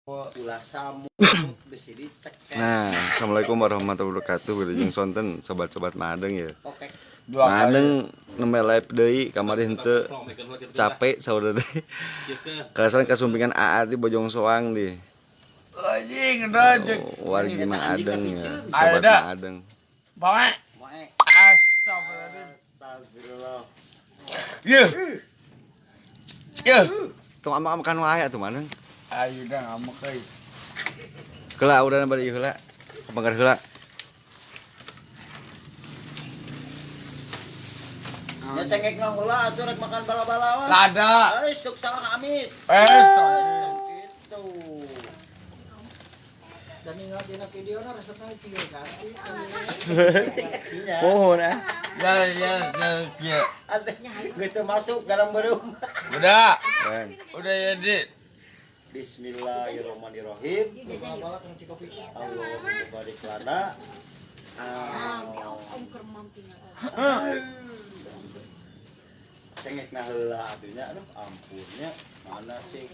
ulah samut besi dicek. Nah, assalamualaikum warahmatullahi wabarakatuh. Wilujeng sonten sobat-sobat madeng ya. Oke. Madeng nembe live deui kamari henteu capek saudara teh. Kalasan kasumpingan AA di Bojong Soang di. Anjing rajek. Wargi Mang Adeng ya. Sobat Ada. Mang Adeng. Bae. Mae. Astagfirullahaladzim. Astagfirullah. Yeuh. Yeuh. Tong makan wae atuh Madeng. Ayo dah ngambek euy. Keula urang bari heula. Kapanggar heula. Ya cengkek na heula atuh rek makan bala-bala. Lada. Sok salah amis. Gitu. Dan ingat dina video na resepna cieu kan. Mohon ah. Ya. Ada gitu masuk garam berum. Udah. Keren. Udah ya, Dit. Bismillahirrahmanirrahim. Allahumma barik lana. Cengek na heula atunya aduh ampunnya mana sih.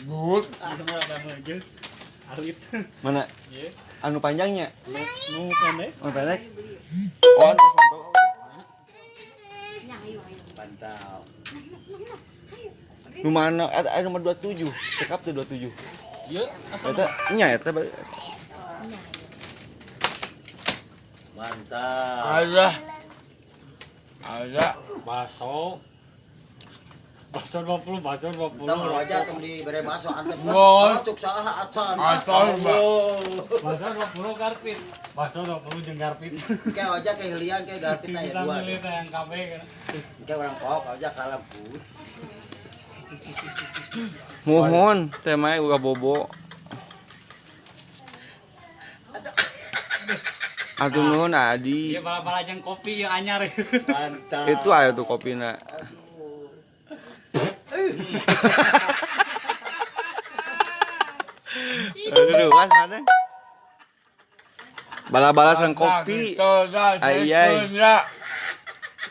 But. Mana? Anu panjangnya? Nu pendek. Anu pendek? Oh, anu sonto. Mantap. Nu mana? Ada nomor 27. Cekap tuh 27. Ieu Eta nya eta bari. mantap. Aja. Baso 20, baso 20. Tong aja tong dibere masuk antep. Ngol. Cuk saha acan. Acan, Mbak. Baso 20 garpit. Baso 20 jeung garpit. Ke aja ke helian ke garpit aya Kita dua. milih teh yang KB kan. Ke orang kok aja kalam put. Mohon teh mae uga bobo. Atuh nuhun Adi. Ieu bala-bala jeung kopi ieu anyar. Mantap. Itu aya tuh kopina. Aduh, was mana? Bala-bala sang kopi. Ayai.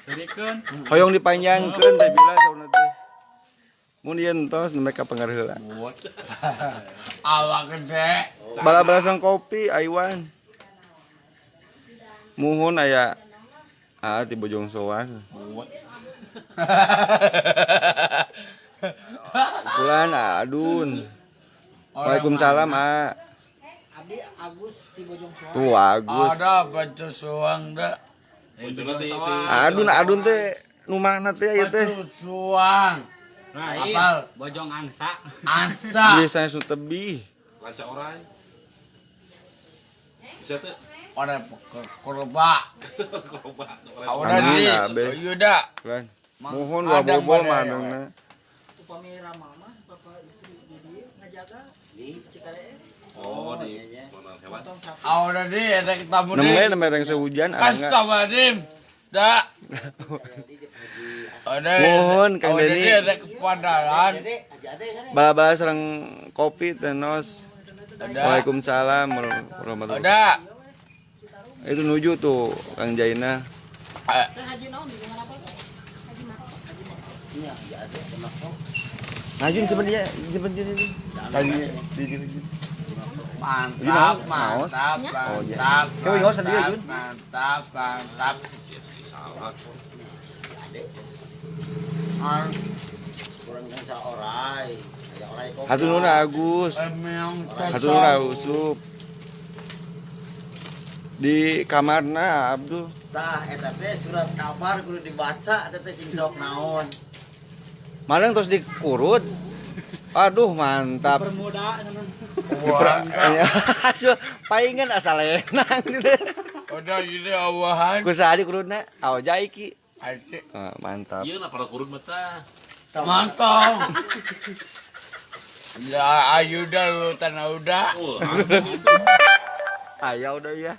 Sedikeun. Hoyong dipanjangkeun teh bila sauna teh. Mun ieu entos nembe ka pengar heula. Awak gede. Bala-bala sang kopi Aiwan. Muhun aya di Bojong Soang. Kulan adun. Waalaikumsalam Abdi Agus di Bojong Soang. Tuh Agus. Ada baju suang dah. Adun teh nu mana teh ieu teh? Baju suang. Nah, Apal? bojong angsa. Asa. Biasanya su tebih. Lanca orang. Bisa tuh. Pada korba. Korban. Udah Amin, di. Abe. Yuda. Kulan. Muhun wa bobol manungna. Upami Rama mah bapak istri di dieu ngajaga di Cikare. Oh, di mana hewan. Potong sapi. Udah di ada tamu di. Nembe reng sehujan ada enggak? Astagfirullahaladzim. Dak. Udah. Mohon, Kang Udah Denny. di ada kepadaran. Ade aja ade sana. Bala-bala sareng kopi teh nos. Ada. Waalaikumsalam warahmatullahi wabarakatuh. Ada. Itu nuju tuh Kang Jaina. Teh haji naon di mana apa? Haji mah. Iya, aja ade kenapa? Najun sebenarnya ini. Tadi di Mantap, Naos. mantap, Oh, iya. mantap. Kau ingos tadi ya, Jun? Mantap, mantap. Salah. Kurang kan saorai. Aya orai kok. Hatur nuhun Agus. Emang Hatur nuhun Usup. Di kamarna Abdul. Tah eta teh surat kabar kudu dibaca eta teh sing sok naon. Madeng terus dikurut. Aduh mantap. Permuda Wah, Palingan asal enang gitu. udah gini awahan. Ku sadi kurutna aw jai ki. Asik. Mantap. Ieu na para kurun mah tah. Mantap. Ya, ayo dah lu tanah udah. Aya udah ya.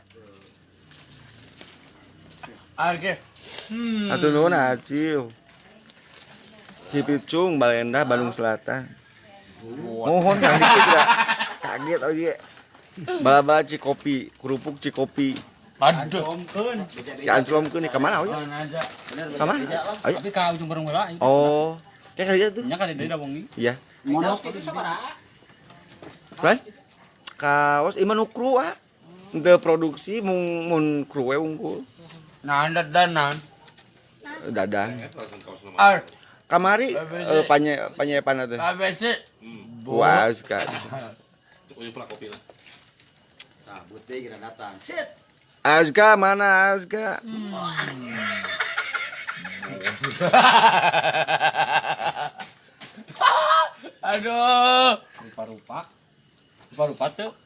Oke. Hatur nuhun Acil. Si Picung Balenda Bandung Selatan. Mohon kaget tidak. Kaget oge. Bala-bala Cikopi, kerupuk Cikopi. Aduh. Omkeun. Ki anclomkeun nih ka mana oi? Mana aja. Ka mana? Oi. Tapi ka ujung bareng heula. Oh. Kayak kali tuh. Nya kan deui da wengi. Iya. Monos itu sabaraha? Kan? Kaos iman ukru ah. Teu produksi mun kru we unggul. Nah, anda danan. Dadang. Langsung kaos nama. Ah, Kamari panyepan teh. ABC. Puas kan. Uyuh pula kopi lah. Sabut deh kira datang. Shit. Azka mana Azka? Aduh. Rupa-rupa. Rupa-rupa teu.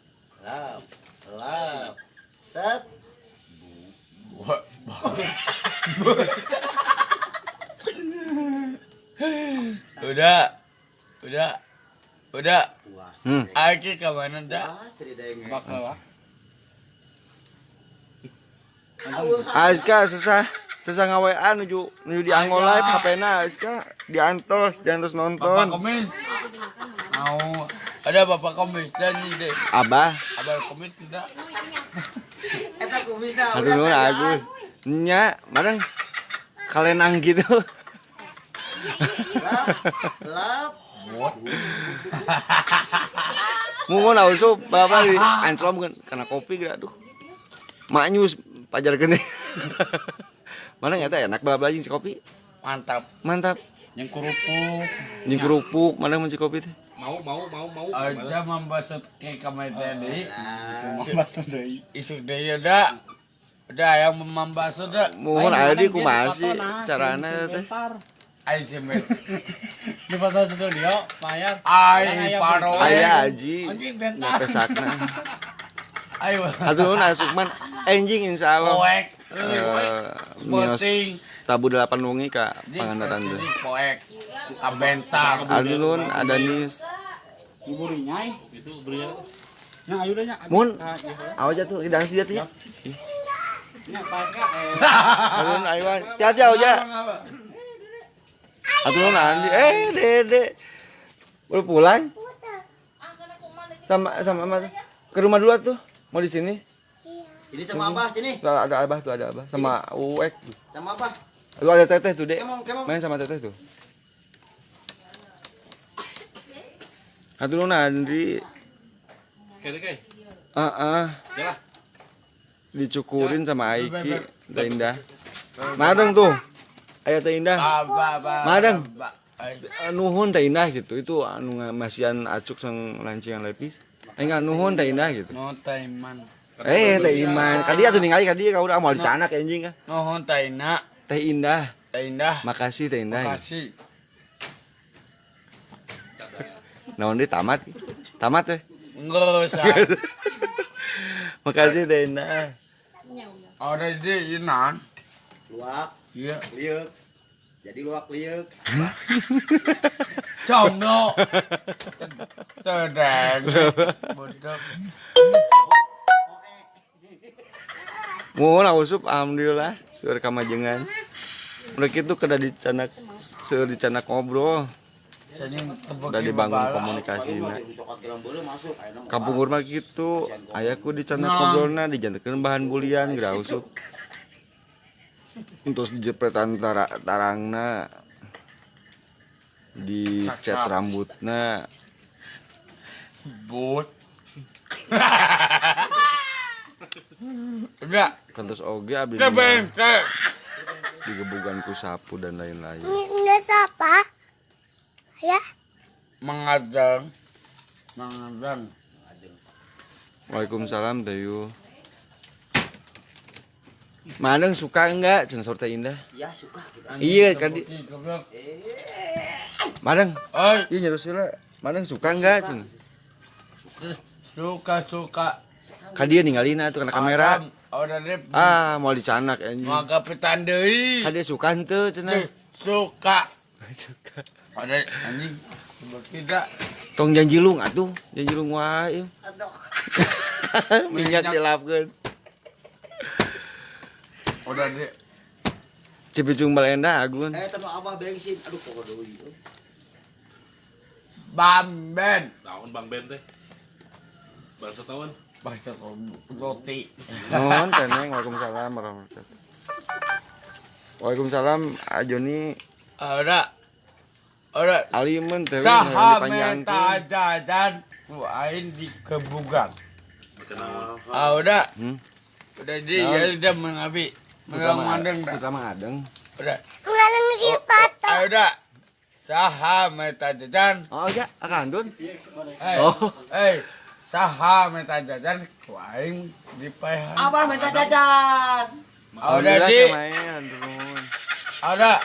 Lap. Set. Udah. Puas. Aki ke mana dah? Puas cerita yang Bakal lah. Azka sesah ngawean nuju dianggol live HP-na Azka diantos Bapak nonton. komis. Mau ada bapak komis dan ini deh. Abah, Abang komis tidak. Eta kumisna aduh nuhun Agus. Nya, bareng kalenang gitu. Lap. Mungun ausup bapak di anclom kana kopi gitu aduh. Maknyus pajarkeun teh. Mana nyata enak bapak si kopi. Mantap. Mantap. Yang kerupuk. Jeung kerupuk mana mun si kopi teh. Mau. Aja membasut ke kamar tadi. Masuk deui. Isuk deh udah. Udah yang membasut dah. Muhun aya di kumaha sih carana teh. Ayo cemet. Di pasar studio, bayar. Ai paro. Aya aji. Anjing bentar. Pesakna. Ayo. Atuh nuhun Asukman anjing insyaallah. Poek. Mios Penting. tabu 8 wengi ka pangandaran teh. Poek. Abentar. Anu nuhun ada nis. Ibu rinyai. Itu belinya. Nya ayo dah nya. Mun aja tuh idang dia tuh ya. Nya paska Alun ayuan. Hati aja. Atuh nuhun Andi. Dede. Udah pulang? Sama ke rumah dulu tuh. Mau di sini? Ini sama Abah sini. Ada Abah tuh, ada Abah sama Uek. Sama Abah. Lu ada Teteh tuh, Dek. Kemong. Main sama Teteh tuh. Atuh nuhun Andi. Kayak. Jalan. Dicukurin sama Aiki, Teh Indah. Madeng tuh. Aya Teh Indah. Madeng. Nuhun Teh Indah gitu. Itu anu masian acuk sang lancingan lepis. Enggak nuhun Teh Indah gitu. No taiman. Teh Iman. Kadi atuh ningali kadi ka urang moal dicanak anjing ah. Nuhun taina. Teh Indah. Taindah. Makasih Teh Indah. Makasih. Naon deui tamat. Tamat teh. Enggak usah. Makasih Teh Indah. Ada di inan. Luak, Iya. liuk. Jadi luak liuk. Jomblo. Tedeng. Bodoh. Muhun ausup alhamdulillah seueur kamajengan. Mereka itu kada dicanak seueur dicanak ngobrol. Udah dibangun komunikasina. Kampung urang gitu, ayaku dicanak ngobrolna dijantekeun bahan bulian geura ausup. Terus dijepretan tarangna. Di cat rambutna. But. Udah. Kantos oge abdi Kebengke. digebugan ku sapu dan lain-lain. Ini siapa? Ya? Mengajang. Waalaikumsalam Tayu. Madeng suka enggak cenah Teh Indah? Ya suka kita. Iya kadi. Madeng, Oi, ieu nyerus heula. Madeng suka enggak cenah? suka. Ka dia ningalina tuh kana kamera. Udah deh. Mau dicanak anjing. Maka pitan deui. Ka dia suka henteu cenah. Suka. Suka. Ada anjing. Tidak. Tong janjilung atuh, janjilung wae. Minyak dilapkeun. Udah deh. Cipicung Balenda Agun. Tanu Abah bensin. Aduh kok deui. Bamben. Tahun Bang Ben teh. Baru setahun. Bakso roti. Nuhun teh Neng. Waalaikumsalam warahmatullahi wabarakatuh. Waalaikumsalam Ajoni Ora alimun teh saha dipanjangkeun. meta jajan ku aing di kebugang. Kenapa? Udah. Hmm? Udah dia udah mengabi. Mengadeng dah. Utama adeng. Udah. Ngarang lagi patah. Udah. Saha meta jajan. Oh ya, akandun. Oh. Saha meta jajan ku aing dipaehan. Abah minta jajan. Udah di. Udah.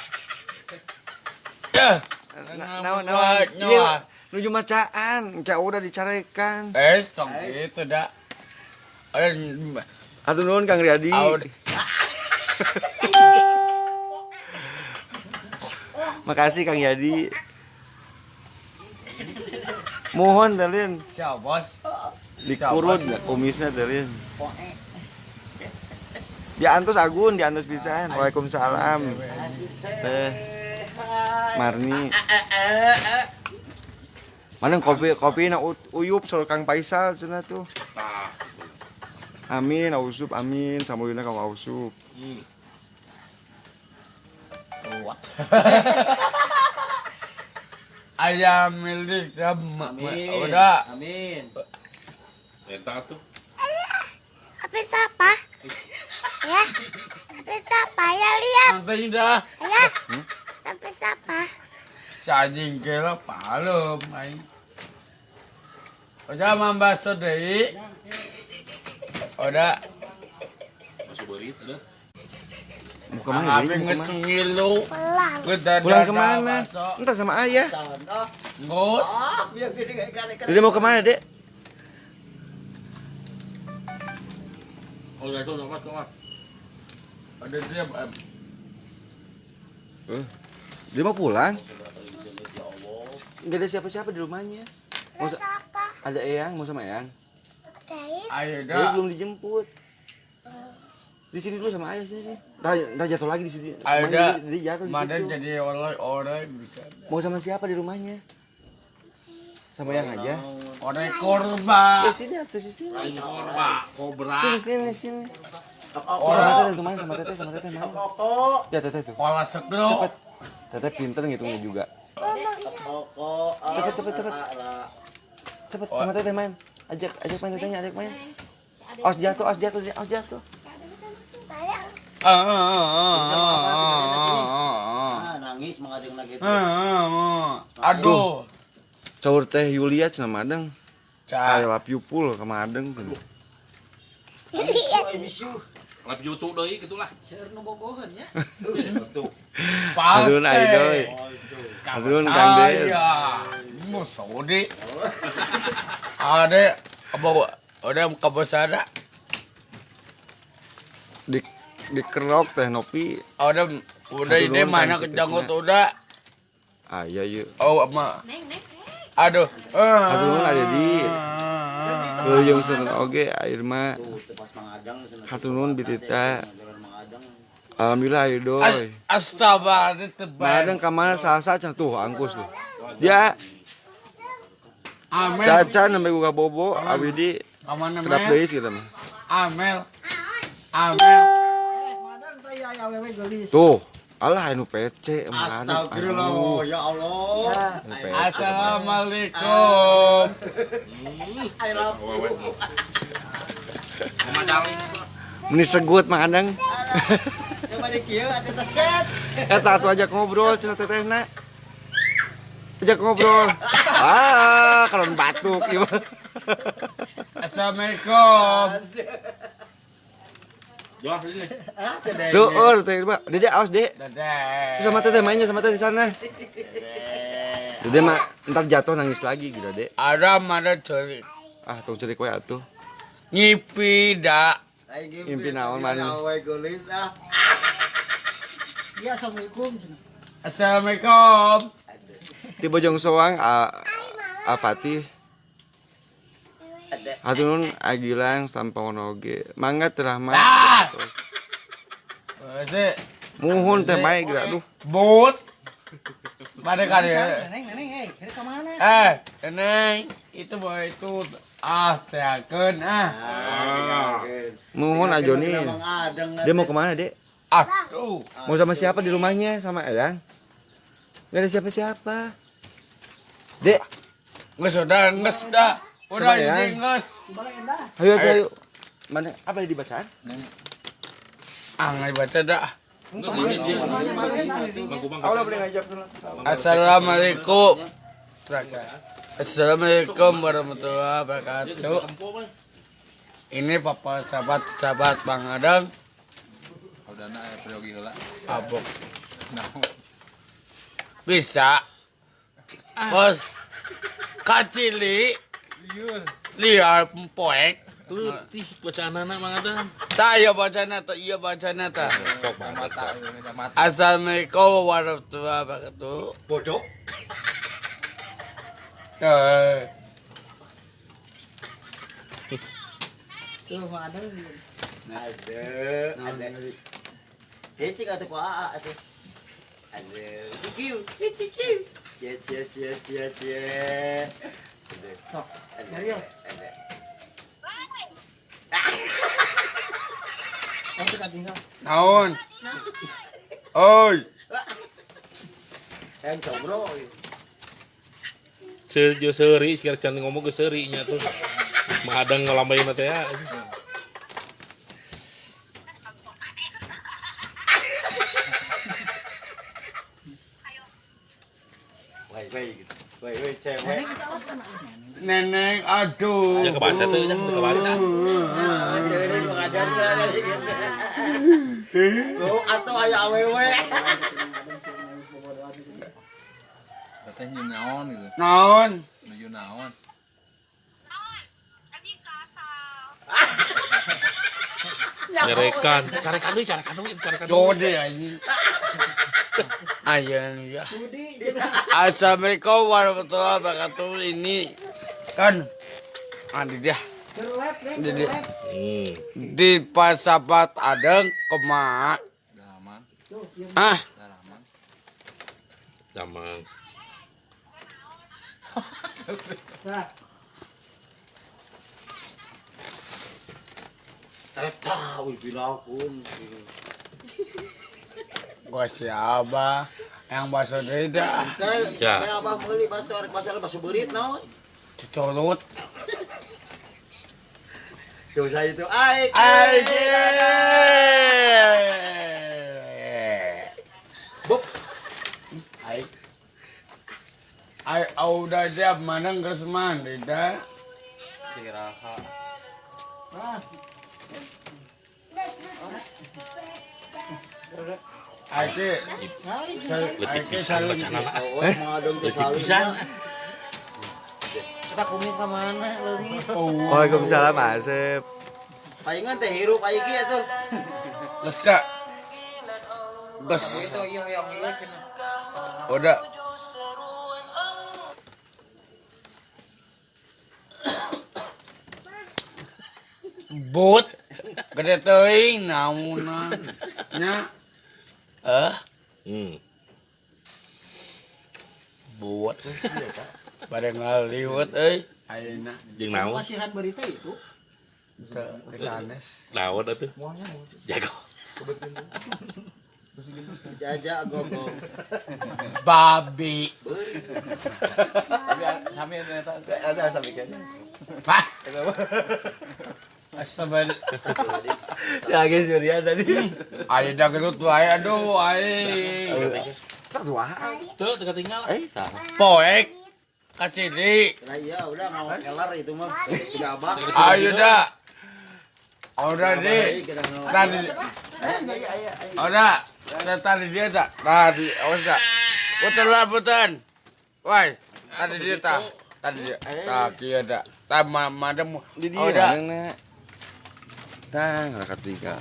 Iya, nuju macaan, kayak udah dicarekan. Tong gitu dah. Atur nuhun Kang Riyadi. Makasih Kang Yadi. Mohon Dalin Siap, Bos. dikurut kumisnya Dalin. Diantos Agun, diantos pisan. Waalaikumsalam. Teh Marni. Mana kopi na uyup soal Kang Faisal cenah tuh. Tah. Amin, ausup amin, samulina ka ausup. Kuat. Ayam milik sama. Udah. Amin. Entah tuh. Apa siapa? Ya. Apa siapa? Ya lihat. Nanti dah. Ya. Apa siapa? Sajing kira palem aing. Udah mambaso deui. Udah. Masuk berit ada. Mau kemana Abi deui? Mau kemana? ngesengilu. Pulang. Pulang kemana? Entar sama ayah. Contoh. Ngos. Biar gini kayak Dede mau kemana Dek? Oh, itu sama. Ada dia. Dia mau pulang? Enggak ada siapa-siapa di rumahnya. Mau Apa siapa? ada Eyang, mau sama Eyang. Guys. Ayo Dia dah. belum dijemput. Di sini dulu sama ayah sini sih. Ntar jatuh lagi di sini. Ayo Kemarin dah. dia jatuh di Mana situ. jadi orang bisa. Mau sama siapa di rumahnya? Sama yang aja. Orang korban. Sini atuh sini. Aing korba, kobra. Sini. Orang Sama teteh main. Koko. Ya teteh tuh. pola sekro. Cepet. Teteh pinter ngitungnya juga. Koko. Cepet. Cepet sama teteh main. Ajak main tetehnya, ajak main. Os jatuh. Nangis mengadeng lagi. Aduh. Caur teh Yulia cenah madeng. I Cak. love you pul ka madeng cenah. I miss you. Lap YouTube deui gitulah. Share nu bogohan ya. Tuh. Aduh aidoy. Aduh Kang Den. Mau sodi. Ada ada kabasada. Di kerok teh Nopi. Udah Aduh, ide nuhun, mana Kang kejanggut Sitisna. udah. Aya ieu. Oh ama. Aduh. Aduh nuhun aya di. Teuing seureun oge air mah. Tuh pas mangadang cenah. Hatur nuhun bitita. Jalan mangadang. Alhamdulillah aidoy. Astaga, ini tebal. Madeng ka mana salsa cenah tuh angkus tuh. Dia Amel. caca nembe gua bobo abi di Kamana kedap Mel? deui kita mah. Amel. Madang teh ya awewe geulis. Tuh, alah anu PC madeng. Astagfirullah, ya Allah. Assalamualaikum. I love you. Mama cali. Meni segut madeng. Coba di kieu atuh teh set. Eta atuh ajak ngobrol cenah tetehna. Ajak ngobrol. Kalau batuk ieu mah. Assalamualaikum. Jelas ini. Seueur teh mah. Dede aos, Dek. Dadah. Sama teteh mainnya sama teteh di sana. Dede mah entar jatuh nangis lagi gitu, Dek. Ada mana cari Ah, tong cerik we atuh. ngipi dak. Impi naon mani? Awewe geulis ah. Ya, assalamualaikum. Assalamualaikum. Ti Bojong Soang A Fatih. Hatur nuhun Agilang sampun oge. Mangga teh Rahmat. Ah! Ese Muhun teh mae geura aduh. but. Pada kali ya. Neneng, hey, kira kemana? Neneng, itu boy itu teakeun ah. Mohon Ajoni. Dia mau kemana, Dek? Aduh. Mau sama siapa di rumahnya? Sama Eyang? Gak ada siapa-siapa. Dek, Geus udah, geus dah. Udah Coba ya. ini geus. ayo, ayo. Mana? Apa yang dibacaan? Ngai baca dah. Allah boleh ngajak dulu. Assalamualaikum. Assalamualaikum warahmatullahi wabarakatuh. Ini papa sahabat Bang Adang. Abok. Bisa. Bos. Kacili. Liar poek. Letih bacaan anak Mang Adam. Tak iya bacana tak iya bacana tak. Assalamualaikum warahmatullahi wabarakatuh. Bodoh. Tuh, Mang Adam. Ada. Cik atau ku aa atuh. Ada. Cikiu. Cie. Ada. Naon? Oi. Yang combro. Sejo seuri sekarang can ngomong ke seurinya tuh. Mang Adam ngelambain teh ya. Woi, cewek. Neneng aduh. Ya kebaca tuh, ya kebaca. Cewek ini mengadar dari Oh, atau aya awewe. Katanya naon gitu. Naon? Menuju naon. Carekan deui. Jode anjing. Ayan ya. Assalamualaikum warahmatullahi wabarakatuh. Ini kan adi dia. Di pasabat adeng koma. Daman. Ah, Daman. Damang. Eta bilakeun. gua siapa yang bahasa beda. Ya. Teh abah meuli bahasa beurit naon? Dicolut. Tuh saya itu ai. Buk. Ai udah siap mana geus mandi dah. Ake, Letih pisan bacaan anak. Letih pisan. pisan. Waalaikumsalam, Asep. Palingan teh hirup aya kieu atuh. let's go. Gus. Udah. Bot. Gede teuing namunan. Nya. Bot. Pada ngaliwat ayeuna. Jeung naon? Masihan berita itu. Sanes. Naon atuh? Jago. Jaja gogong. Babi. Ada sampai kayaknya. Pak. Astagfirullah. Ya, guys, Surya tadi. Ayo dah gelut wae aduh ae. Tuh, teu tinggal. Poek. Kacili. Nah iya udah mau kelar itu mah. Tidak abah. Ayo dah. Udah deh. Tadi. Udah. Tadi dia tak. Tadi awas tak. Putan. Woi. Tadi dia tak. Tadi dia. Tak kia tak. Tak madam. Di dia Udah. nak. Tang, angkat tiga.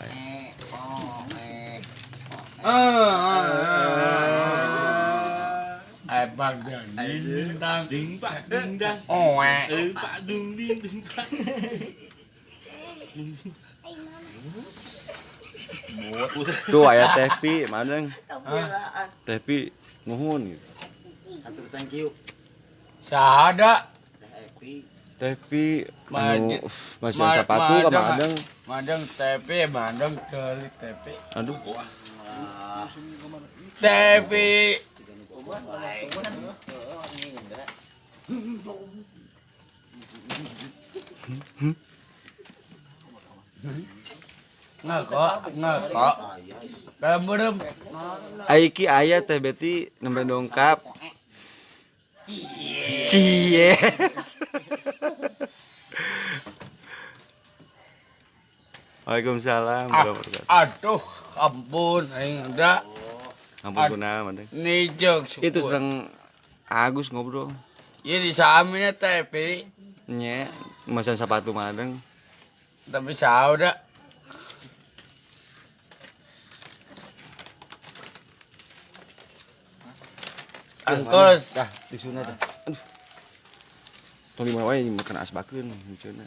Bang ding dang. Ding pak ding dang. Oh, Pak dung ding pak. Tuh aya Tepi, madeng. Tepi nuhun gitu. Atur thank you. Sada. Teh Epi. Tapi Madi- masih sepatu ka madang. Madang tepe, madang kelik tepe. Aduh. Tepe. Ngakak. Kayak berem. Aiki aya teh beti nembe dongkap. Cies. Waalaikumsalam warahmatullahi wabarakatuh. Aduh, ampun, aing ada. Ampun kunaon madang. Nijek Itu sedang Agus ngobrol. Iya di sahamnya tepe. Nya, masan sepatu madang. Tapi sauda. Angkos. Dah, disunat dah. Aduh. Tong dimana wae makan asbakeun miceuna.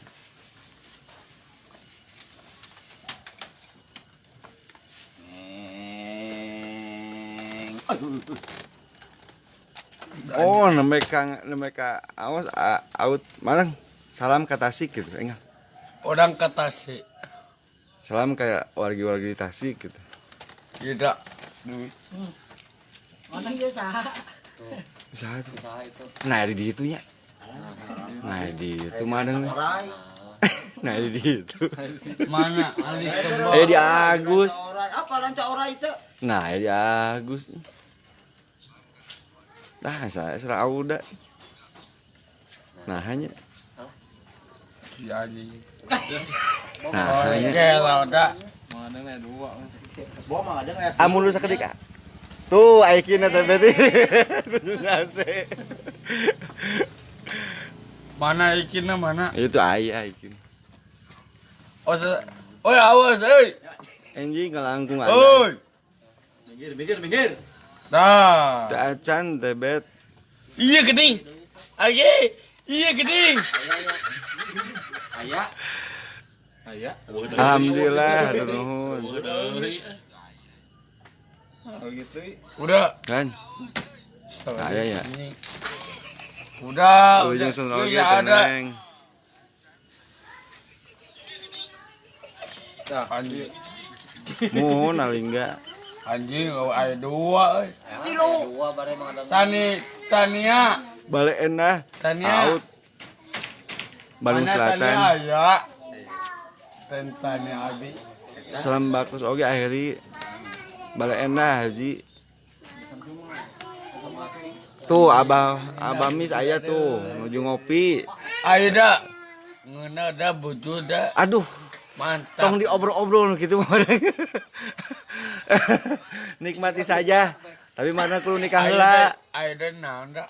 Oh, nemeka awas out marang. Salam ka Tasik gitu, enggak. Orang ke Tasik. Salam kayak wargi-wargi Tasik gitu. Tidak. Duit. Mana dia saha? Bisa tuh. Nah, di ditu nya. Nah, di itu madang. Nah, di ditu. Mana? Ali kebal. Di Agus. Apa lanca orai itu? Nah, di Agus. Dah, saya serah udah. Nah, hanya. Ya aja. Nah, Oh, hanya. kela udah. Bawa mah ada nggak? Amun lu sakedik. Tuh, aikina teh beti. Nase. Mana ikinnya mana? Itu aya ikin. Oh, oi awas, euy. Anjing ngalangkung ada. Oi. Minggir. Dah. Teu acan teh bet. Iya gede. Aye. Iya gede. Alhamdulillah, hatur nuhun. Udah. Kan? Aya ya. Udah. Ujung sunroge Ya ada. teneng. Anjing. Muhun alingga. Anjing aya dua euy. Tania. Balik endah. Tania. Out. Bandung Mana Tania Selatan. aya. Tania abi. Salam bakus oge akhiri. Balik endah haji. Tuh abah mis aya tuh nuju ngopi. Ayo dah. Ngeuna dah bojo dah. Aduh, Mantap. tong diobrol-obrol gitu mah. Nikmati saja. Tapi mana kudu nikah heula. Ayo dah naon dah.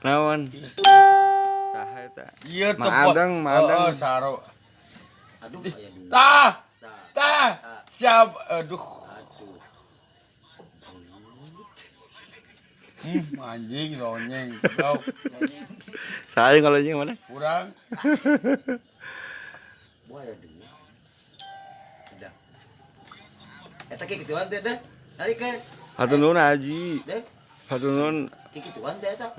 Naon? Saha eta? Iya Mang tepat. Adang. Oh, saro. Aduh, aya dua. Tah. Siap. Aduh. Anjing lonyeng. Kau Saya kalau ini mana? kurang. Bawa aya dua. Udah. Eta ke kituan teh dah. Narikeun. Hatur nuhun Haji. Deh, Hatur nuhun ke kituan teh eta.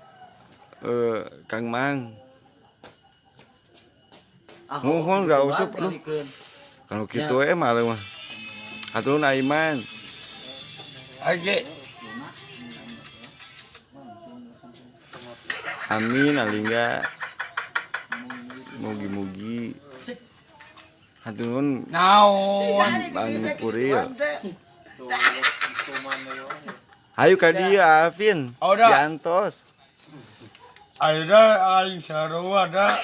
Kang Mang. Ah, Nuhun gak usah lu. Kalau kitu malah mah. Hatur nuhun Aiman. Age. Amin alingga. Mugi-mugi. Hatur nuhun Naon. Bang Puril. Ayo ka dia Afin. Udah. Diantos. Ayo dah aing sarua dah.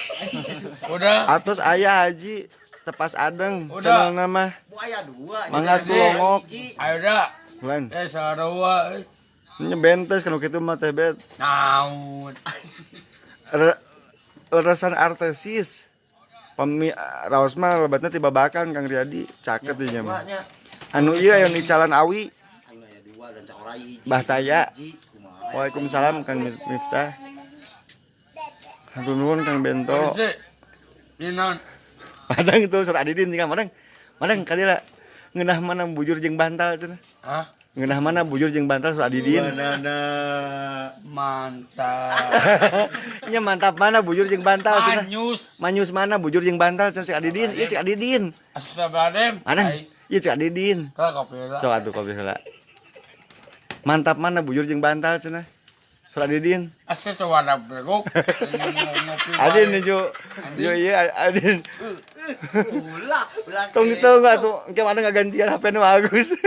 Udah. Atos aya Haji. Tepas adeng. Udah. Channel nama. Bawa aya dua. Mangga tulongok. Ayo dah. Lan. Sarua. Nya bentes kalau kitu mah teh bet. Naon. Leresan artesis. Raos mah lebatna ti babakan Kang Riyadi. Caket ieu mah. Nya. Anu ieu aya di Calan Awi. Anu aya dua dan cak orai hiji. Bahtaya. Hiji, kumaha. Waalaikumsalam Kang Miftah. Hatur nuhun Kang Bento. Inon. Padang itu surat Adidin tinggal Madang. Madang kali lah ngeunah mana bujur jeung bantal cenah. Hah? Ngeunah mana bujur jeung bantal sok adidin. Mantap. Nya mantap mana bujur jeung bantal cenah. Manyus. Manyus mana bujur jeung bantal cenah cek adidin. Ieu cek adidin. Astagfirullahaladzim. Mana? Ieu cek adidin. Kopi lah. Sok atuh kopi heula. Mantap mana bujur jeung bantal cenah. Sok adidin. Asa sawana begok. Adin jo. Jo ieu adin. Ulah. Tong ditunggu atuh. Engke mana ngagantian HP nu bagus.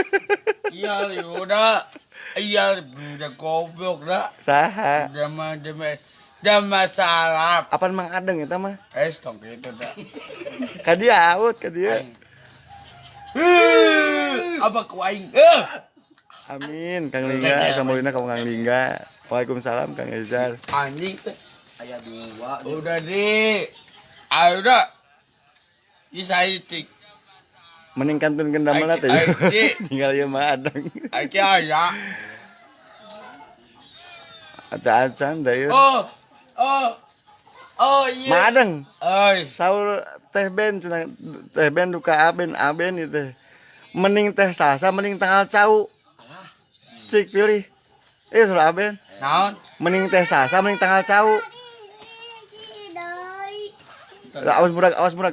Iya, udah. Iya, udah goblok dah. Saha? Udah masalah. Apaan Mang Adeng eta mah? Tong gitu dah. Ka dia out ka dia. Apa ku aing? Amin, Kang Lingga, samulina ka Kang Lingga. Waalaikumsalam Kang Ezar. Anjing teh. Aya dua. Udah di. Ayo udah. Isaitik. Mending kantun gendamana teh. Tinggal ieu mah Adeng. Aki aya. Ata acan da ieu. Oh iya. Mah Adeng. Oi. Saur teh ben cenah teh ben duka aben ieu teh. Mending teh Salsa mending tanggal cau. Cik pilih. Saur aben. Naon? Mending teh Salsa mending tanggal cau. Awas murag.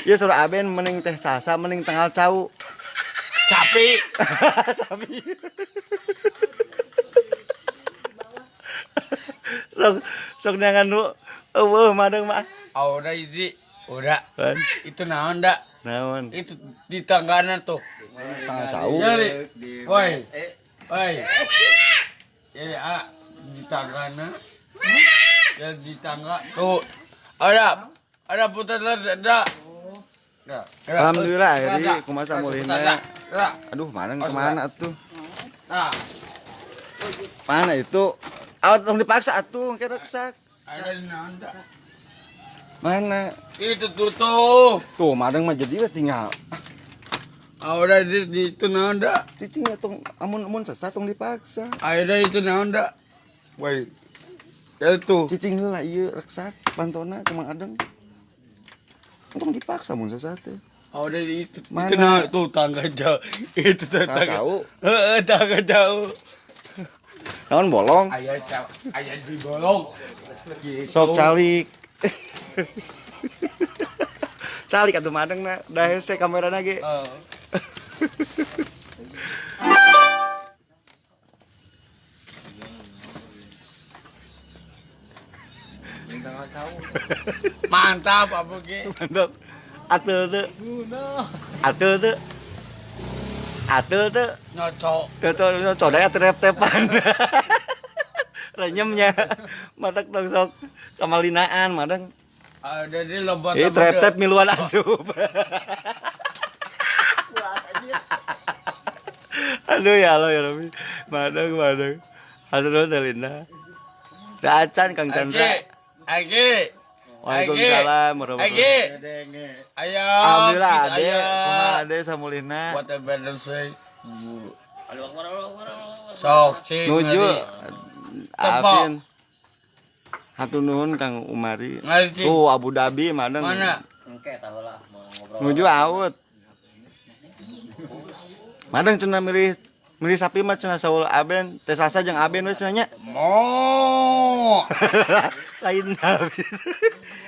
Ieu saur aben mending teh Salsa mending tanggal cau. Sapi. Sapi. Sok jangan lu. Madeng mah. Udah ini. Udah. Kan. Itu naon dak? Naon? Itu di tanggana tuh. Tanggal cau. Woi. Ya, di tanggana. Ya di tangga. Tuh. Ada putar ada. Alhamdulillah jadi kumaha samulina. Aduh, kemana atuh? Nah, Mana itu? Awat tong dipaksa atuh ke reksak. ada di naon dak? Mana? Itu tuh. Tuh, madeng mah jadi we tinggal. Udah di itu naon dak? Cicing tong amun sesat tong dipaksa. Ada itu naon dak? Woi. Itu. Cicing heula ieu reksak pantona ke Mang Adeng. Tong dipaksa mun sesat teh. Udah di itu. Mana? Itu naon tuh tangga jauh. Itu tangga jauh. Tangga jauh. Naon bolong? Ayah di bolong. Sok calik. Calik atuh madeng na, da hese kamerana ge. Mantap apa ge? Mantap. Atuh teu. Nyocok. Cocok daya terep-tepan. Renyemnya. Matak tong sok kamalinaan madeng. Ada di lompat. Trep-tep miluan asup. Aduh ya Allah ya Rabbi. Madeng. Hatur nuhun teh Linda. Da acan Kang Chandra. Age. Waalaikumsalam warahmatullahi wabarakatuh. Alhamdulillah ade, kumaha ade samulina. What a better say. Sok cing. Nuju. Alvin. Hatur nuhun Kang Umari. Tuh Abu Dhabi madeng. Mana? Engke tahu lah mau ngobrol. Nuju aut. Madeng cenah milih sapi mah cenah saul aben, teh Salsa jeung aben we cenah nya. Mo. Lain habis.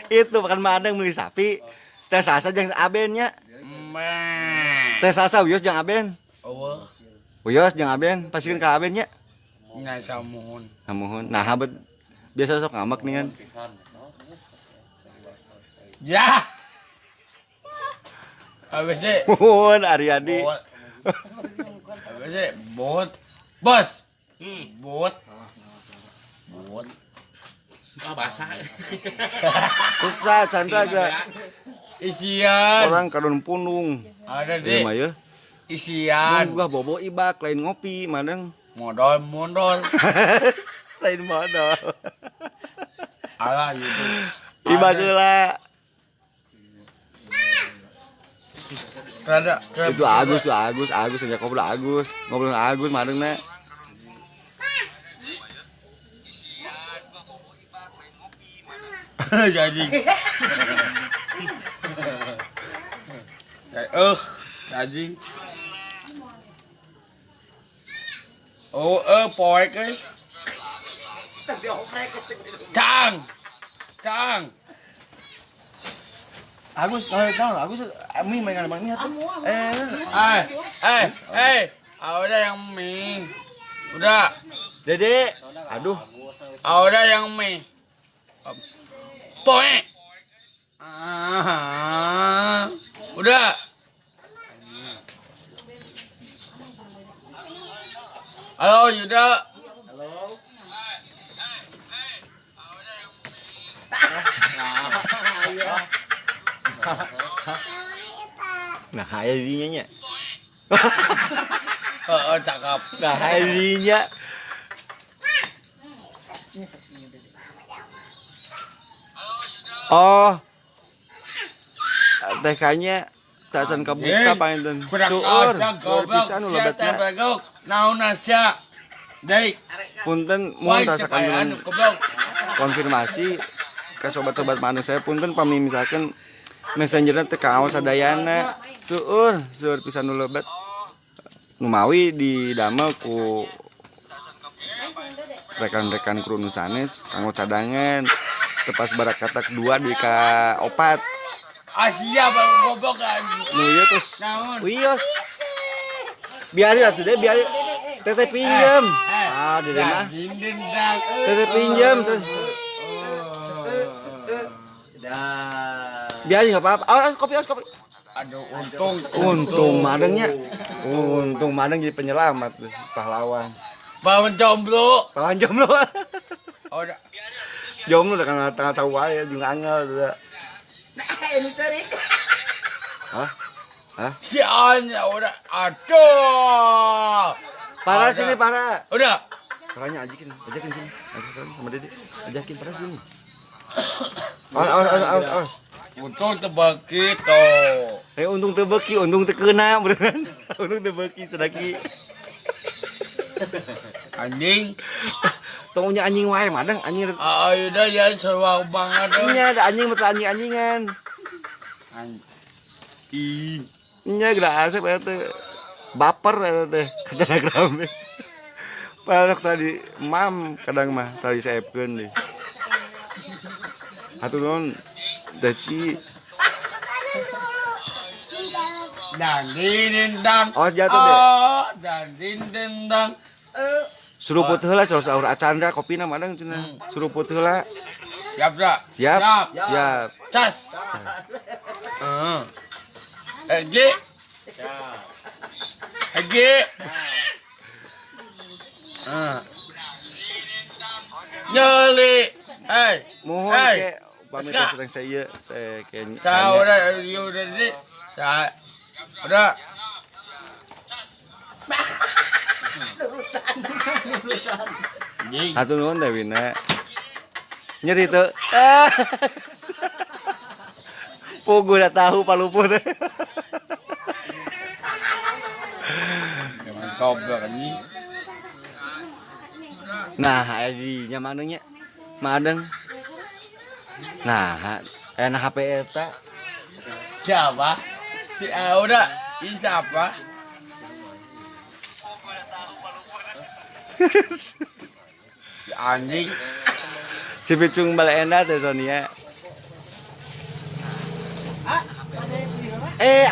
Itu bukan madeng milih sapi, teh Salsa jeung aben nya. Teh Salsa wios jeung aben. Eueuh. Wios jeung aben, pasikeun ka aben nya. Nya samuhun. Samuhun. Nah, habet biasa sok ngamak ningan. Ya. Abis Muhun Aryadi. Abis bot. Bos. Bot. Basah. Susah Chandra aja. Isian. Orang kadon punung. Ada Ieu deh. mah ye. Isian. Gua bobo ibak lain ngopi madeng. Modal. Lain modal. Alah gitu. Ibak heula. Rada. Itu Agus aja ngobrol Agus madengna. Jadi. Jadi. Oh, poek euy. Tapi oprek. Cang. Cang. Agus, Agus, mie main sama mie atuh. Udah yang mie. Udah. Dede, aduh. Udah yang mie. Poek. Udah. Halo Yuda. Halo. Nah, aya dinya nya. Cakep. Nah, aya dinya. Oh. TK-nya tacan kebuka panten. Suur pisan ulebetna. Naon aja. Deik. Punten mun tasakan konfirmasi ke sobat-sobat manuk saya punten pami misalkan messengerna teh kaos sadayana. Suur pisan ulebet. Nu mawi didamel ku rekan-rekan kru nu sanes kanggo cadangan tepas barakatak 2 di ka 4. Asia goblok anjing. Nu ieu terus wios. Biarin atuh deh, biarin. Teteh pinjem. Dede mah. Teteh pinjem tuh. Biarin enggak apa-apa. Kopi. Aduh, Untung madengnya. Untung madeng jadi penyelamat tuh, pahlawan. Pahlawan jomblo. Pahlawan jomblo. Udah. Jomblo udah kan tengah tahu wae juga angel udah. Ini cari. Hah? Si Anya udah. Aduh. Parah sini parah. Udah. Parahnya ajakin sini. Ajakin sama Dede. Ajakin parah sini. Awas. Untung tebaki tuh. Untung tebeki, untung tekena beneran. Untung tebeki sedaki. Anjing. Tunggunya anjing wae madeng anjing. Udah ya seru banget. Nya ada anjing betul anjing-anjingan. Nya geura asep eta teh. Baper eta teh ke Instagram. Padahal tadi mam kadang mah tadi saepkeun deui. Hatur nuhun Daci. Dan dindang. Awas jatuh deh. Dan dindang. Suruput heula saur saur acandra kopina madang cenah. Suruput heula. Siap, Bro. Siap. Cas. Egi. Nyali. Mohon ke pamit sedang saya kayak udah di. Udah. Hatur nuhun teh Wina. Nyeri tuh. Pugu udah tahu paluput. Emang goblok anjing. Nah, aya manungnya. Madeng. Nah, enak HP eta. Siapa? Si Auda. Ini siapa? Si anjing. Cipicung Balenda teh Sonia.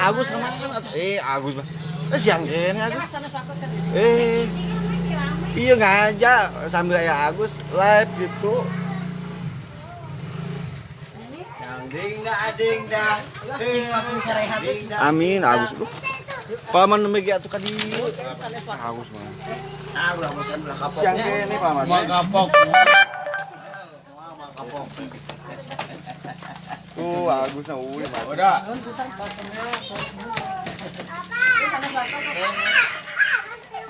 Agus kemana? Agus mah. Siang kene Agus. Iya ngajak sambil aya Agus live gitu. Ding dah. Amin Agus. Paman megi atuh ka dieu. Agus mah. Ulah bosan ulah kapok. Siang kene paman. Mau kapok. Agus na uwi mah. Udah.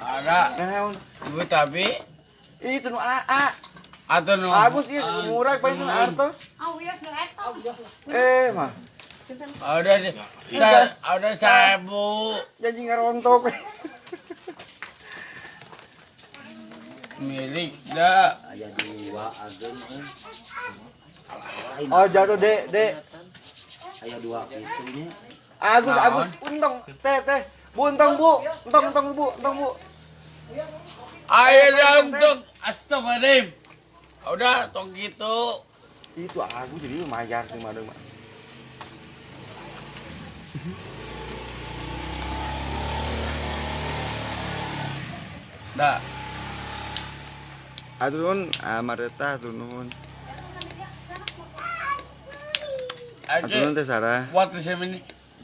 Ada. Naon? Ibu tapi Itu nu AA. atau no. Agus ieu murag paling nu artos. Mah. Udah di. Udah 1000. Janji ngarontok. Milik dah. Aya di wa ageun. Oh jatuh dek. Aya 2 kitu nya. Agus, untung, teh, buntong bu, entong bu. Ayo dah untuk astagfirullahaladzim. Udah, tong gitu. Itu aku jadi mayar sih madeng mah. Dah. Aturun amareta aturun. Aturun teh Sarah. Buat siapa ini?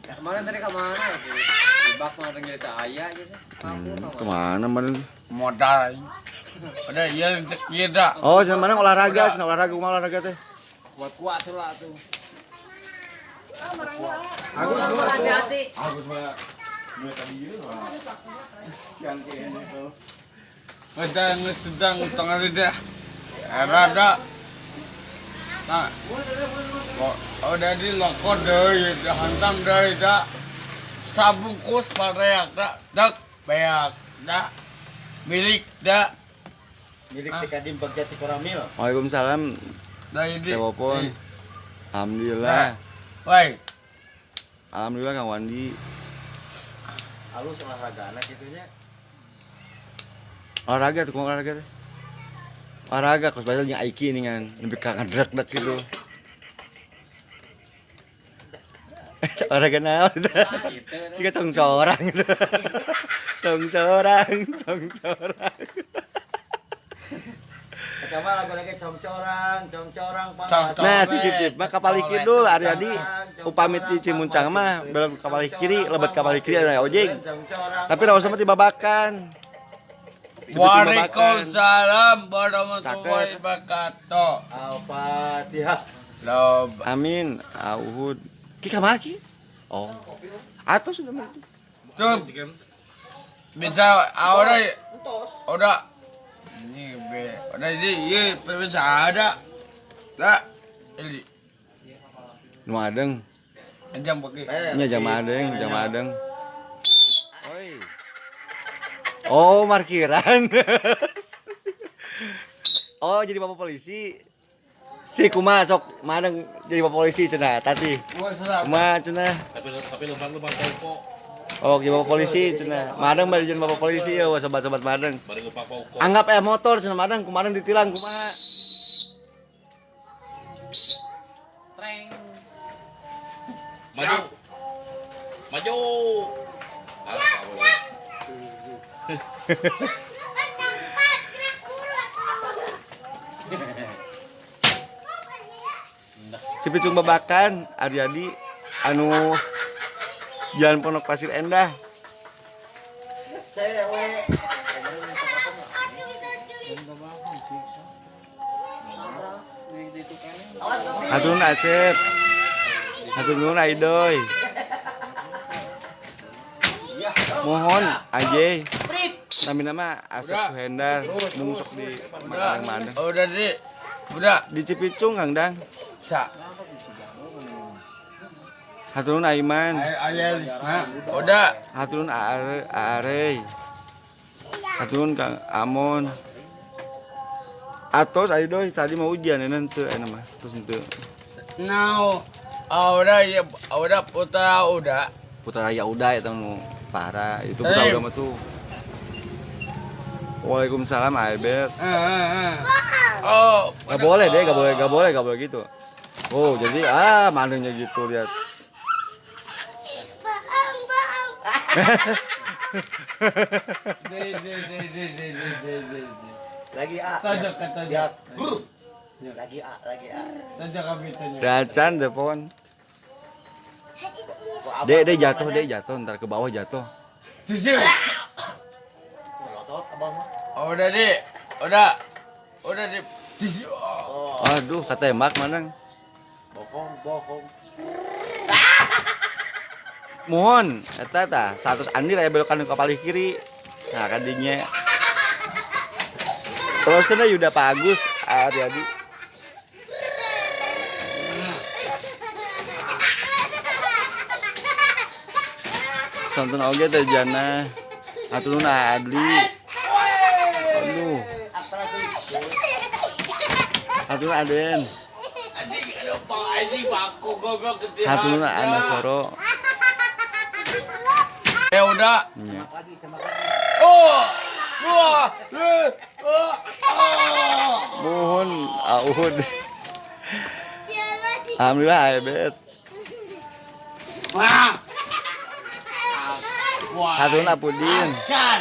Kemarin tadi kemana? Di bak kemarin kita ayah aja sih. Kemana madeng? Modal. Udah, iya dah. Oh, sana mana olahraga, sana olahraga, kumaha olahraga teh. Kuat tuh lah tuh. Agus gua hati-hati. Agus mah mulai tadi gitu mah. Siang kene tuh. Nges sedang tengah lidah. Rada. Nah. Udah di lokor deui, hantam deui da. Sabungkus pareak da. Dak beak da. Milik da. Milik Tikadim Bagjati Koramil. Waalaikumsalam. Da ini. Telepon. Alhamdulillah. Woi. Alhamdulillah Kang Wandi. Halus olahraga anak itunya. Olahraga tuh, kumaha olahraga teh? Olahraga kos bahasa jeung aiki nih kan, lebih ka ngedrek-dek gitu. Olahraga naon itu? Siga congcorang gitu. Congcorang. Eta mah lagu lagi congcorang Nah, di cicip mah kapal kidul Aryadi upami ti Cimuncang mah belok kapal kiri, lebat kapal kiri ada ojek. Tapi raos mah tibabakan. Waalaikumsalam warahmatullahi wabarakatuh. Al-Fatihah. Lob. Amin. Auhud. Ki kamar ki? Oh. Atau sudah mati. Tuh. Bisa udah. Ini udah ini bisa ada. Tak. Ini. Nu adeng. Jam pakai. Nya jam adeng. Oi. Oh, parkiran. Oh, jadi bapak polisi. Si kumaha sok madeng jadi bapak polisi cenah tati. Kumaha cenah? Tapi lembang-lembang kok. Oh, jadi bapak polisi cenah. Madeng bari jadi bapak polisi ya sobat-sobat madeng. Bari lupa kok. Anggap motor cenah madeng kumaha ditilang kumaha? Treng. Maju. Cipicung babakan Aryadi anu Jalan Pondok Pasir Endah. Cewek. Hatur nuhun Acep. Hatur nuhun Aidoy. Mohon Ajay. Nami nama Asep Suhendar mungsok di Madang. Udah di. Udah Di Cipicung Kang Dang. sa. Hatur nuhun Aiman. Ayah, udah. Hatur nuhun Arey. Hatur nuhun Kang Amon. Atos Aidoy tadi mau ujian enan teu aya mah. Terus henteu. Now, udah ya, udah putra udah. Putra Raya udah eta nu parah. Itu putra udah mah tuh. Waalaikumsalam Albert. Oh, Gak boleh deh, gak boleh gitu. Oh, jadi mananya gitu lihat. Lagi A. Tajak. Lihat. Lagi A. Tajak kapitanya. Dacan telepon. Dek jatuh ntar ke bawah jatuh. Tisu. Melotot abang mah. Udah di. Udah di. Tisu. Aduh, katembak manang. Bokong. Mohon, eta 100 andi aya belokan kapal kiri. Nah, kadinya. Terus kena Yuda Pak Agus, Aryadi. Sonton oge teh jana. Hatur nuhun Adli. Aduh. Hatur nuhun Aden. Hatur nuhun Ana Soro. Ya udah. Nya. Oh, Pud. Alhamdulillah aya bet. Wah. Haturna Pudin. Kan.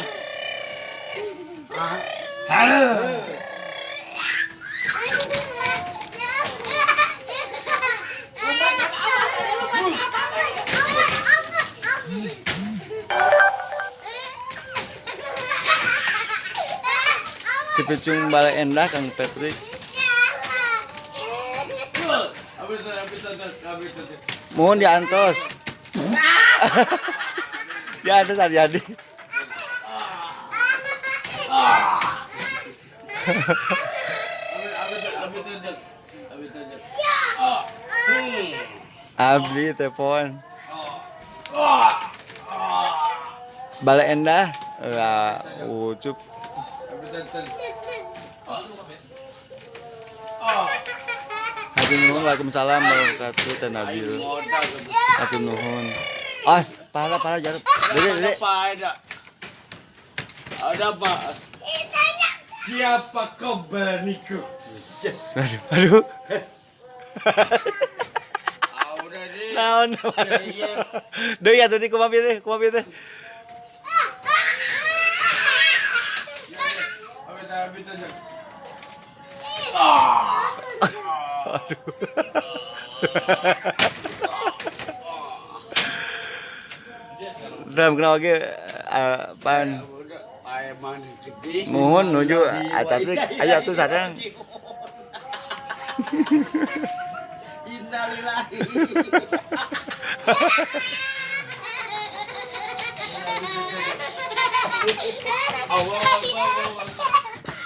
Cipicung Bale Endah Kang Patrick. Mohon diantos. Diantos jadi. Abdi telepon. Bale Endah. Ucup. Hatur nuhun, waalaikumsalam warahmatullahi wabarakatuh, Nabil. Hatur nuhun. Parah jarap. Dede. Ada apa? Siapa kau berniku? Aduh. Udah deh. Naon. Deui atuh di kumaha teh? Aduh. Salam kenal ge pan. Mohon nuju acatik aya atuh sareng. Innalillahi.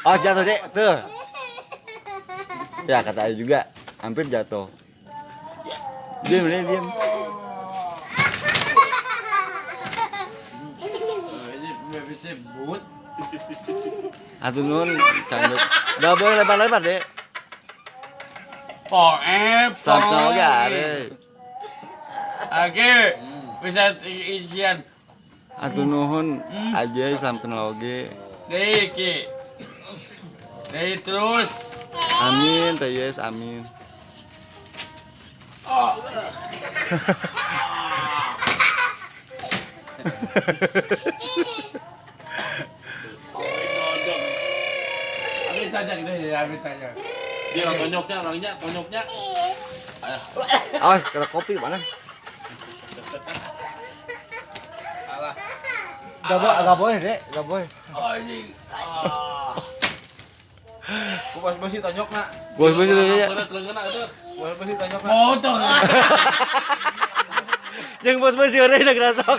Oh jatuh dek tuh. Ya kata Ayu juga hampir jatuh. Diam. Atuh nun canduk. Enggak boleh lebar-lebar dek. Sampel oge are. Oke, bisa isian. Atuh nuhun aja salam kenal oge. Deh, Ki. Deh terus. Amin, teh yes, amin. Habis saja. Dia orangnya konyoknya. Awas, kena kopi mana? Alah. Gak boleh, Dek, gak boleh. Anjing. Ku masih tonjok nak. Bos itu ya. Berat leungeuna atuh. Masih tonjok nak. Potong. Jeung bos sieun deui ngerasok.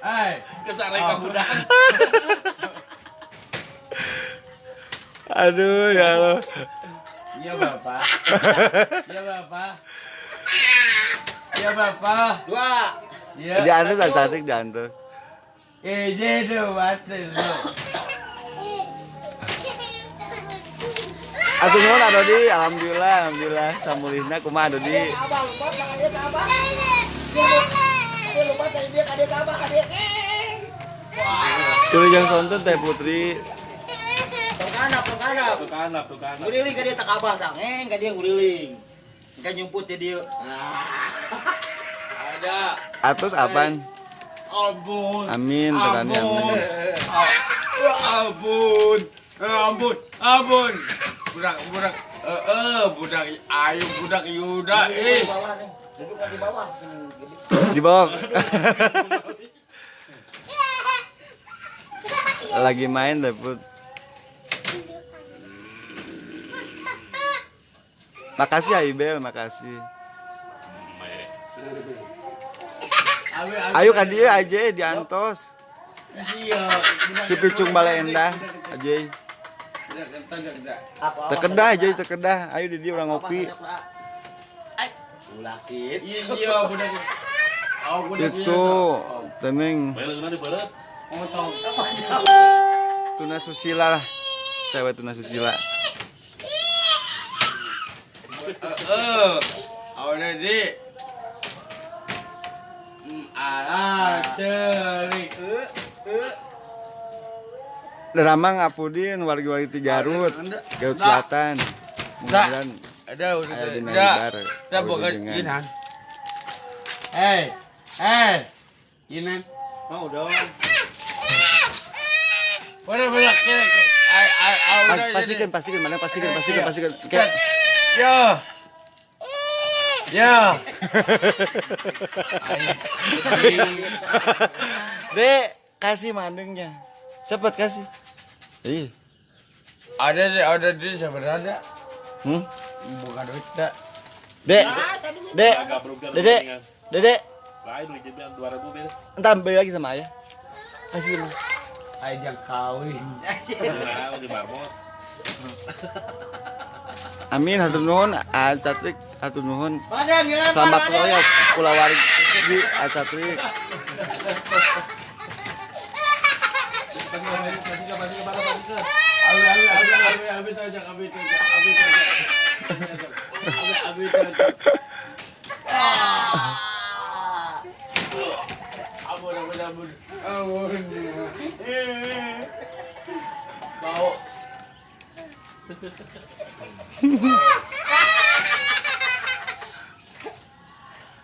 Hai, Kesarek kabudahan. Aduh, ya Allah. Iya, Bapak. Iya, Bapak. Dua. Iya. Diantus cantik diantus. Jadi batin lu. Atuh nuhun Adodi, alhamdulillah samulihna kumaha Adodi. Abang, lupa tangan dia ke abang. Dia lupa tangan dia ke abang, dia. Tuluy jeung sonten Teh Putri. Tukanap. Nguriling ka dia tak abang tang. Ka dia nguriling. Ka nyumput ya dia. Ada. Atus apaan? Ampun. Amin, terani amin. Ampun. Budak. Budak Ayu, budak Yuda. Duduk di bawah. Di bawah. Lagi main Teh Put. Makasih ya Ibel, makasih. Ayo ka dieu aja diantos. Iya. Cipicung Bale Endah aja. Terkedah aja terkedah. Ayo di dia orang ngopi. Ulakit. Iya, budak. Itu temeng Bae leungeuna di beureut. tuna susila lah. Cewek tuna susila. Udah di. Cerik. Drama ngapudin wargi-wargi ti Garut, Garut Selatan. Mudah-mudahan Ada udah. aya dina Udah. hibar. Kita bukan Dengan- Jinan. Jinan. Mau dong. Boleh banyak kira. Pastikan mana pastikan. Oke. Yo. Yo. Dek, kasih mandengnya. Cepat kasih. Ih. Ada di sebenarnya. Bukan duit dah. Dek. Dek. Dedek. Dedek. Lain lu jadi 2.000 beda. Entar beli lagi sama ayah. Kasih dulu. Ajak kawin. Nah, di marbot. Amin, hatur nuhun, Acatrik, hatur nuhun. Mana yang Selamat ya kulawargi Acatrik. Bau.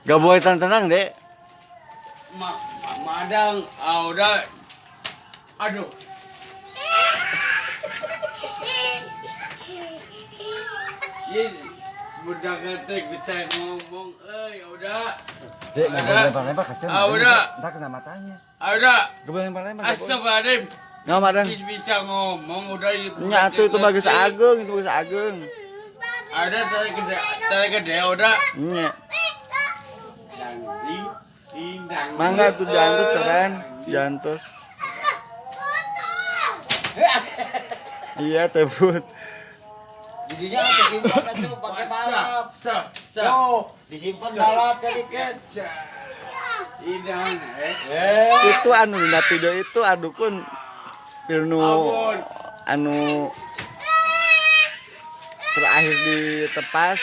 Gak boleh tenang, Dek. Madang, udah. Aduh. Ini budak ketik bisa ngomong, udah. Dek, gak boleh lempar-lempar kasihan. Udah. Entar kena matanya. Udah. Gak boleh lempar-lempar. gak boleh. Astagfirullahaladzim. Nggak, Madang. Bisa ngomong, udah. Nyatu itu bagus Ageng, itu bagus Ageng. Ada tali gede, udah. Nya. Indang. Mangga tuh jantos teran, jantos. Iya, tebut. Jadinya disimpan atuh pakai balap. Sap. Yo, disimpan balap tadi kan. Indang, Itu anu dina video itu adukun pirnu anu terakhir di tepas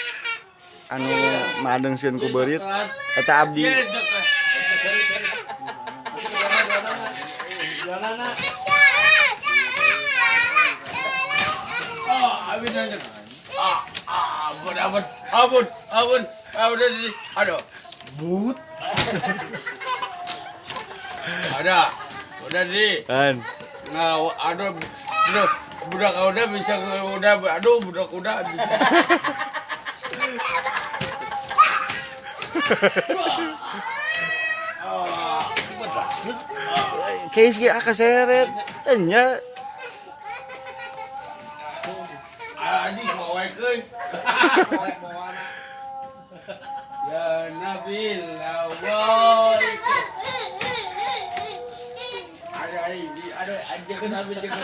anu madeng sieun ku beurit eta abdi. Ampun, aduh, but, udah di, Kan. aduh, budak udah bisa, budak udah bisa. Keis ge akaseret. Enya Adik bawa keun. Ya Nabil lawal. Ada jangan abi jangan.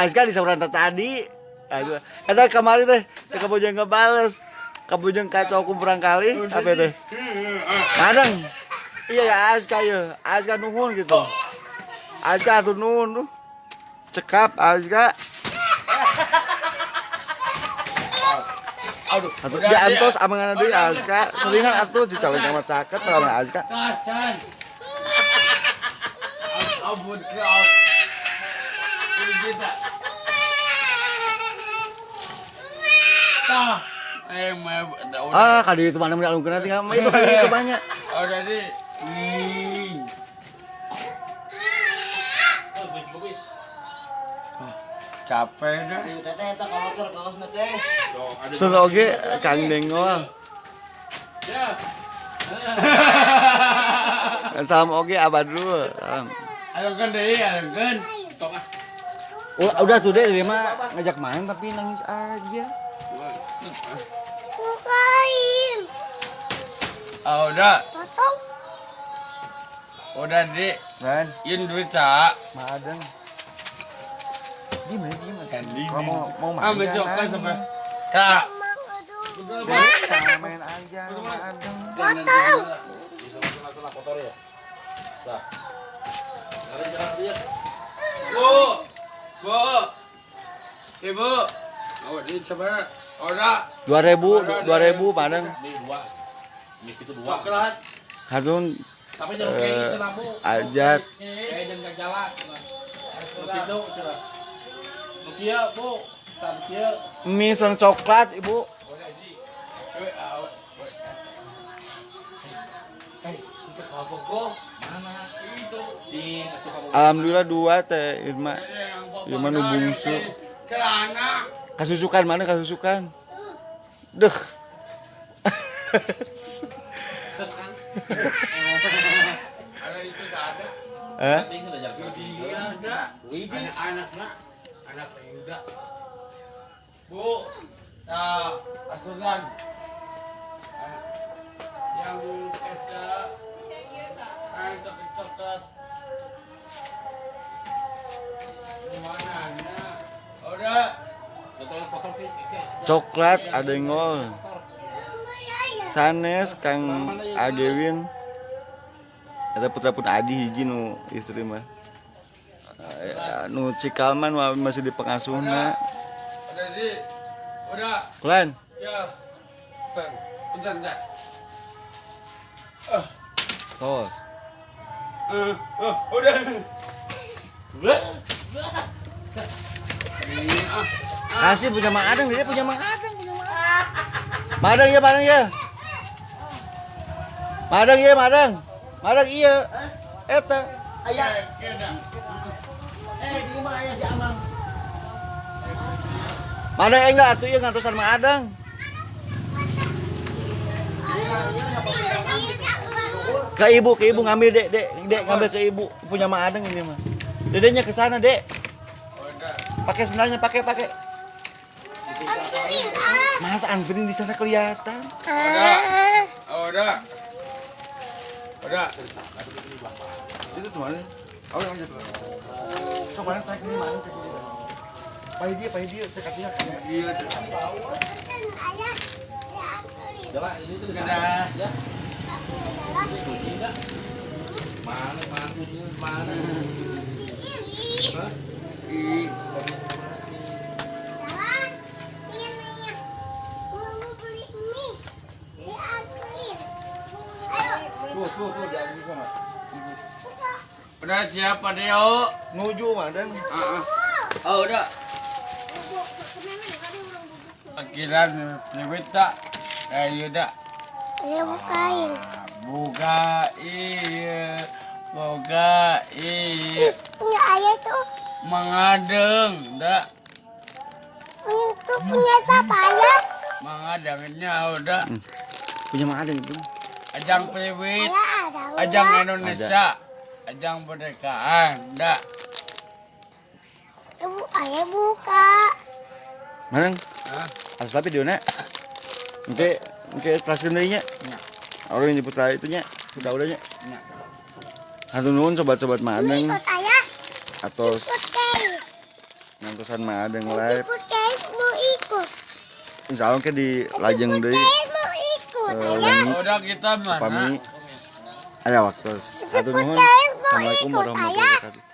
Aska di sauranta tadi. Aduh. Eta kamari teh teh kabojeng ngebales. Kabojeng kacau kumpuran kali apa teh? Madang. Iya ya Aska ya. Aska nuhun gitu. Aska tuh nuhun tuh. Cekap Aska. Aduh, Atuh diantos amangan deui Aska. Seringan atuh dicalon sama caket lawan Aska. Kasan. Ampun kau. Ini kita. Tah. Ah, kali itu mana menalungkeun nanti itu kali itu banyak. Udah di. Capek dah. Teteh eta kaosna teh. Suruh oge Kang Dengol. Ya. Salam oge Abadul. Salam. Ayo kan deh, ayo kan. Udah tuh deh, dia mah ngajak main tapi nangis aja. Bukain. Udah. Potong. Udah di. Dan In duit tak. madeng. Gimana? Candy. Kalau mau main. Ambil jokan sampai. Kak. Emang aduh. Dek, main aja madeng. Potong. Bu. Ibu. Oh, ini sebenarnya. Udah. 2000 madeng. Ini 2. Ini itu 2. Coklat. Hadun Tapi jangan kayak senamu. Ajat. Jangan jalan. Gitu cerah. Kia bu, tan kia. Mie sama coklat ibu. Alhamdulillah 2 teh Irma. Irma nu bungsu. Celana. Kasusukan mana kasusukan? Deh. Ada itu tak ada. Eh? Ada. Anak-anak. Anak Yuda. Bu. Asuran. Yang esa. Coklat. Mana? Udah. Coklat ada ngol. Sanes Kang Agewin. Eta putra pun Adi hiji nu istri mah. Nu Cikalman masih di pengasuhna. Udah di. Udah. Kulan. Ya. Bentar. Tos. Udah. Kasih punya Mang Adang, dia punya Mang Adang, Madang ya, Madang ya. Madang ya, Madang. Madang iya. Eta. Ayah. Di mana ayah si Amang? Madang enggak atuh ieu ngantosan Mang Adang. Ke ibu ngambil dek ngambil ke ibu punya Mang Adang ini mah. Dedenya ke sana, Dek. Pakai sendalnya, pakai. Masa anterin di sana kelihatan? Udah. Situ tuh mana? Oh, yang aja. Coba cek ini mana, cek ini. Pakai dia, cek artinya kan. Iya. Coba ini tuh ya. Mana? Tuh, diambil sama. Udah siapa Deo? Nuju, Madang. Oh, udah. Akhiran lewat tak? Ayo dah. Ayo bukain. Bukain. Punya ayah tuh. Mengadeng, dak. Itu punya siapa ayah? Mengadengnya udah. Punya Mang Adang itu. Ajang pewit, Ayah ada. ajang Indonesia, ajang kemerdekaan, dak. Ayah buka. Madang. Hah? Asal videona. Engke traskeun deui nya. Orang yang jemput itu nya. Udahnya. Hatur nuhun sobat-sobat Mang Adang Ikut ayah. atau Ikut guys. ngantosan Mang Adang live. Ikut guys mau ikut. Insyaallah ke di lajeng deui. Guys mau ikut ayah. Udah kita mana? Pami. Aya waktu. Hatur nuhun. Guys mau Assalamualaikum ikut warahmatullahi ayah. wabarakatuh.